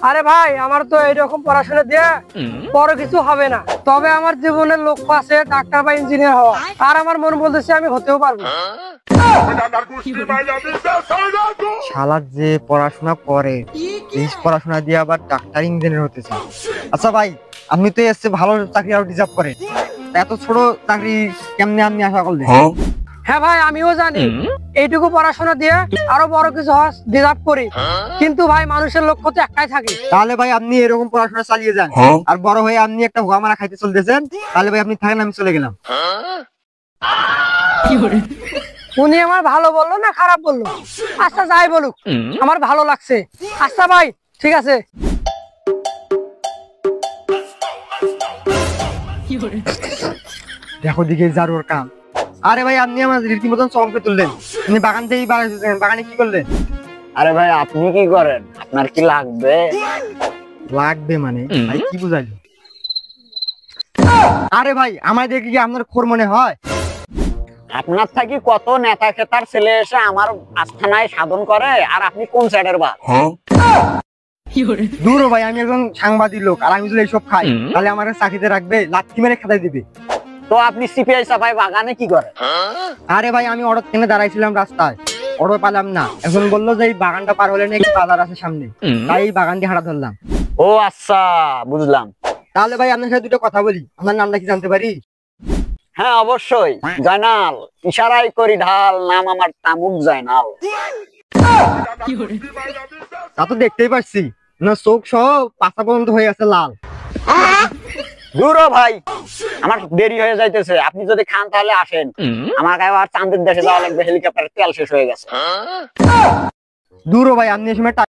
আরে ভাই আমার তো এইরকম পড়াশোনা দিয়ে বড় কিছু হবে না, তবে আমার জীবনের লক্ষ্য আছে ডাক্তার বা ইঞ্জিনিয়ার হওয়া। আর আমার মন বলতেছে আমি হতেও পারবো। শালা যে পড়াশোনা করে এই পড়াশোনা দিয়ে আবার ডাক্তার ইঞ্জিনিয়ার হতে চায়। আচ্ছা ভাই, আপনি তো এসে ভালো চাকরি আর ডিজার্ভ করে, এত ছোট চাকরি কেমনে আপনি আশা করলেন? হ্যাঁ ভাই আমিও জানি এইটুকু পড়াশোনা দিয়ে আরো বড় কিছু ডিজার্ভ করি, কিন্তু ভাই মানুষের লক্ষ্য তো একটাই থাকে। তাহলে ভাই আপনি এরকম পড়াশোনা চালিয়ে যান, আর বড় হয়ে আপনি একটা হুয়া মারা খাইতে চলতেছেন, তাহলে ভাই আপনি থাকেন, আমি চলে গেলাম। উনি আমার ভালো বললো না খারাপ বললো? আচ্ছা যাই বলুক, আমার ভালো লাগছে। আচ্ছা ভাই ঠিক আছে। দেখো দিকে জারুর কাম। আরে ভাই আপনি আমার রীতিমতন চমকে তুললেন। আপনি বাগান থেকেই বাগানে কি করলেন? আরে ভাই আপনি কি করেন? আপনার কি লাগবে? লাগবে মানে ভাই কি বুঝাইলো? আরে ভাই আমার দেখে কি আপনার খোর মনে হয়? আপনার থাকি কত নেতা খেতার ছেলে এসে আমার আস্থানায় সাধন করে, আর আপনি কোন সাইডের বা? দূর ভাই, আমি একজন সাংবাদিক লোক, আর আমি যদি এইসব খাই তাহলে আমার চাকরিতে রাখবে, লাথি মেরে খেদাই দিবে। তো আপনি সিপিআই সাফাই বাগানে কি করেন? আরে ভাই আমি অটো কিনে দাঁড়াইছিলাম রাস্তায়, অটো পেলাম না, এখন বললো যে এই বাগানটা পার হলে নাকি বাজার আছে সামনে, তাই এই বাগান দিয়ে হাঁটা ধরলাম। ও আচ্ছা বুঝলাম। তাহলে ভাই আপনার সাথে দুটো কথা বলি, আপনার নামটা কি জানতে পারি? হ্যাঁ অবশ্যই, জয়নাল। ইশারাই করি ঢাল, নাম আমার তামুক জয়নাল। তা তো দেখতেই পাচ্ছি, না চোখ সহ পাশা পর্যন্ত হয়ে আছে লাল। দূর ভাই, আমার দেরি হয়ে যাইতেছে, আপনি যদি খান তাহলে আসেন। আমার আবার চাঁদের দেশে যাওয়া লাগবে, হেলিকপ্টারের তেল শেষ হয়ে গেছে। দূর ভাই, আপনি এই সময়